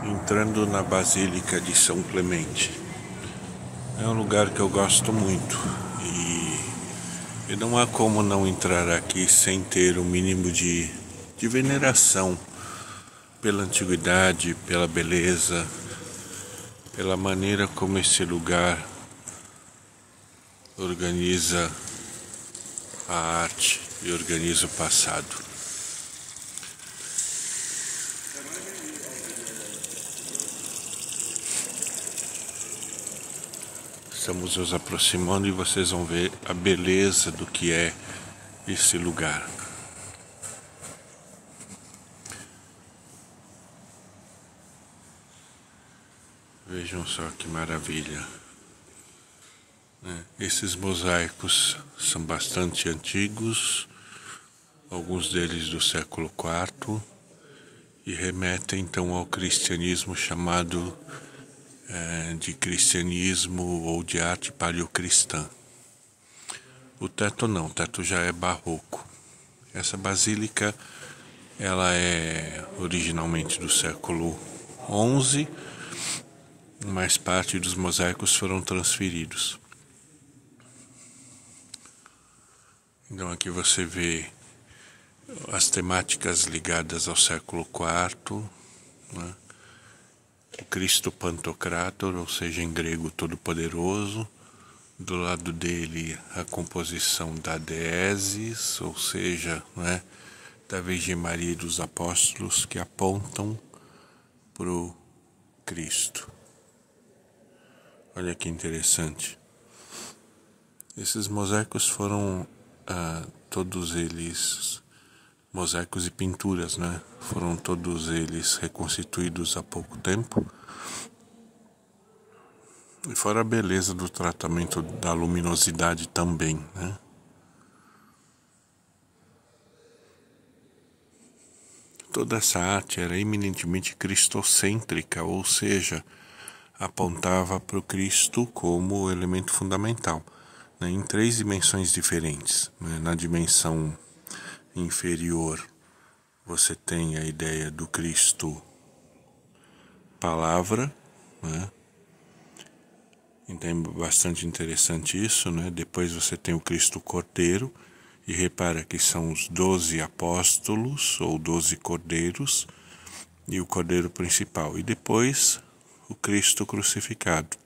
entrando na Basílica de São Clemente. É um lugar que eu gosto muito e não há como não entrar aqui sem ter o mínimo de veneração pela antiguidade, pela beleza, pela maneira como esse lugar organiza a arte e organiza o passado. Estamos nos aproximando e vocês vão ver a beleza do que é esse lugar. Vejam só que maravilha. Esses mosaicos são bastante antigos, alguns deles do século IV, e remetem então ao cristianismo chamado de cristianismo ou de arte paleocristã. O teto não, o teto já é barroco. Essa basílica ela é originalmente do século XI, mas parte dos mosaicos foram transferidos. Então aqui você vê as temáticas ligadas ao século IV, né? O Cristo Pantocrator, ou seja, em grego Todo-Poderoso. Do lado dele a composição da Deesis, ou seja, né, da Virgem Maria e dos Apóstolos, que apontam para o Cristo. Olha que interessante. Esses mosaicos foram todos eles mosaicos e pinturas, né? Foram todos eles reconstituídos há pouco tempo. E fora a beleza do tratamento da luminosidade também, né? Toda essa arte era eminentemente cristocêntrica, ou seja, apontava para o Cristo como elemento fundamental, né? Em 3 dimensões diferentes, né? Na dimensão inferior, você tem a ideia do Cristo Palavra, né? Então é bastante interessante isso, né? Depois você tem o Cristo Cordeiro, e repara que são os 12 apóstolos, ou 12 cordeiros, e o cordeiro principal. E depois o Cristo crucificado,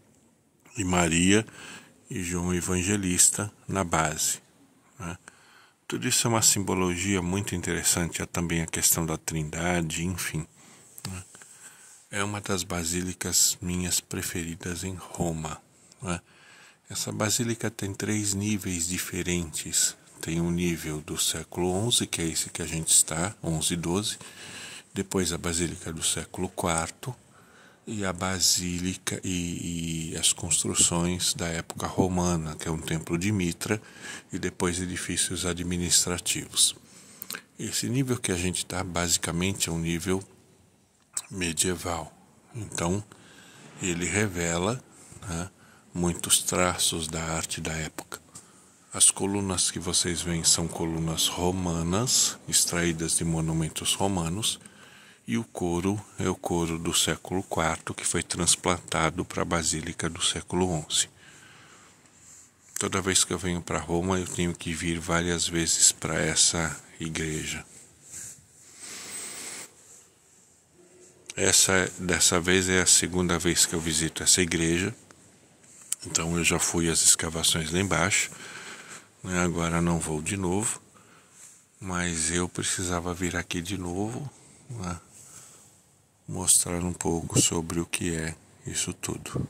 e Maria e João Evangelista na base, né? Tudo isso é uma simbologia muito interessante, há também a questão da Trindade, enfim, né? É uma das basílicas minhas preferidas em Roma, né? Essa basílica tem 3 níveis diferentes. Tem um nível do século XI, que é esse que a gente está, 11 e 12. Depois a basílica do século IV e a basílica e as construções da época romana, que é um templo de Mitra, e depois edifícios administrativos. Esse nível que a gente está, basicamente, é um nível medieval. Então, ele revela, né, muitos traços da arte da época. As colunas que vocês veem são colunas romanas, extraídas de monumentos romanos, e o coro é o coro do século IV, que foi transplantado para a Basílica do século XI. Toda vez que eu venho para Roma, eu tenho que vir várias vezes para essa igreja. Dessa vez é a segunda vez que eu visito essa igreja, então eu já fui às escavações lá embaixo, né? Agora não vou de novo, mas eu precisava vir aqui de novo, né? Mostrar um pouco sobre o que é isso tudo.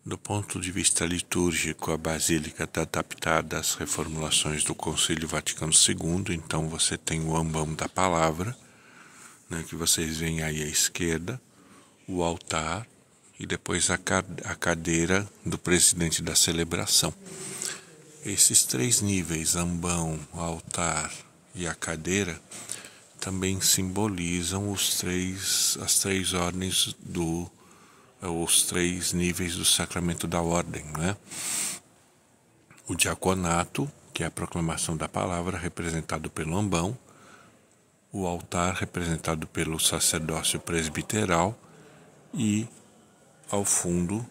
Do ponto de vista litúrgico, a Basílica está adaptada às reformulações do Concílio Vaticano II, então você tem o ambão da palavra, né, que vocês veem aí à esquerda, o altar e depois a cadeira do presidente da celebração. Esses 3 níveis, ambão, altar e a cadeira também simbolizam as três ordens os três níveis do sacramento da ordem, né? O diaconato, que é a proclamação da palavra, representado pelo ambão, o altar, representado pelo sacerdócio presbiteral, e, ao fundo,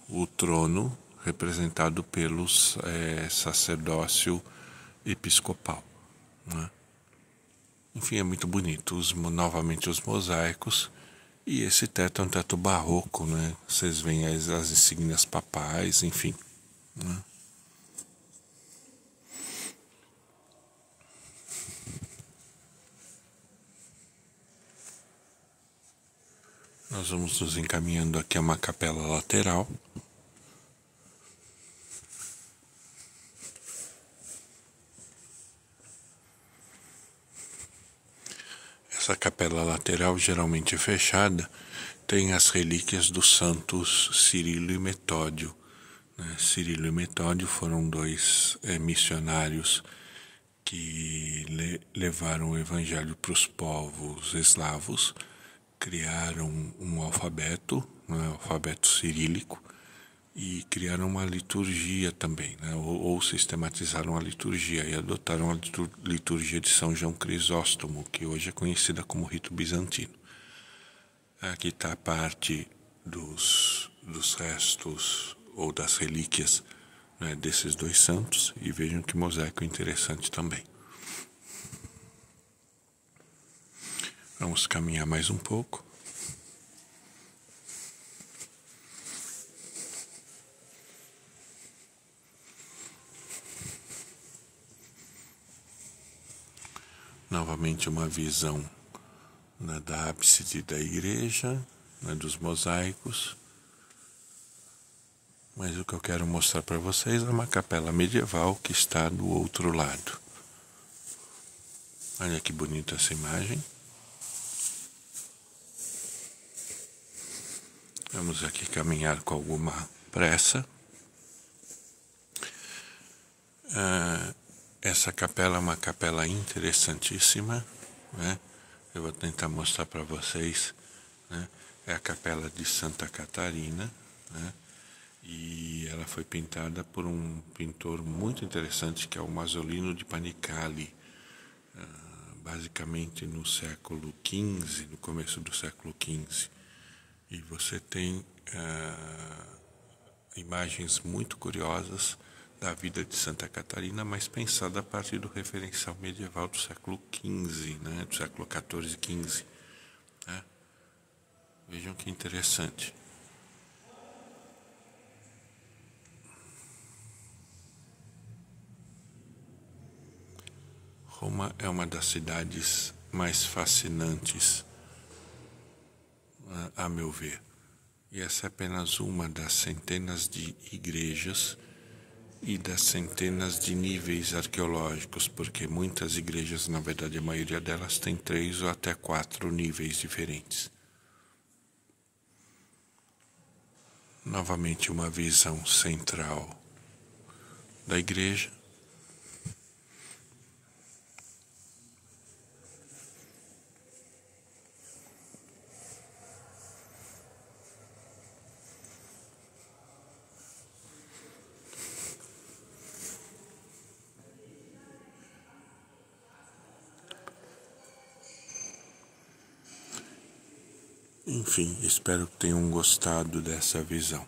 o trono, representado pelo sacerdócio episcopal, né? Enfim, é muito bonito. Novamente os mosaicos. E esse teto é um teto barroco, né? Vocês veem as insígnias papais, enfim, né? Nós vamos nos encaminhando aqui a uma capela lateral. Essa capela lateral, geralmente fechada, tem as relíquias dos santos Cirilo e Metódio, né? Cirilo e Metódio foram dois missionários que levaram o evangelho para os povos eslavos, criaram um alfabeto, né, alfabeto cirílico, e criaram uma liturgia também, né, ou sistematizaram a liturgia e adotaram a liturgia de São João Crisóstomo, que hoje é conhecida como rito bizantino. Aqui está a parte dos restos ou das relíquias, né, desses dois santos, e vejam que mosaico interessante também. Vamos caminhar mais um pouco. Novamente uma visão, né, da ábside da igreja, né, dos mosaicos. Mas o que eu quero mostrar para vocês é uma capela medieval que está do outro lado. Olha que bonita essa imagem. Vamos aqui caminhar com alguma pressa. Essa capela é uma capela interessantíssima, né? Eu vou tentar mostrar para vocês, né? É a capela de Santa Catarina, né? E ela foi pintada por um pintor muito interessante, que é o Masolino di Panicali, basicamente no século XV, no começo do século XV. E você tem imagens muito curiosas da vida de Santa Catarina, mas pensada a partir do referencial medieval do século XV, né, do século XIV e XV. Né? Vejam que interessante. Roma é uma das cidades mais fascinantes, a meu ver. E essa é apenas uma das centenas de igrejas e das centenas de níveis arqueológicos, porque muitas igrejas, na verdade a maioria delas, tem 3 ou até 4 níveis diferentes. Novamente uma visão central da igreja. Enfim, espero que tenham gostado dessa visão.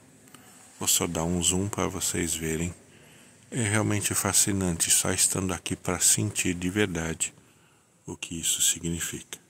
Vou só dar um zoom para vocês verem. É realmente fascinante, só estando aqui para sentir de verdade o que isso significa.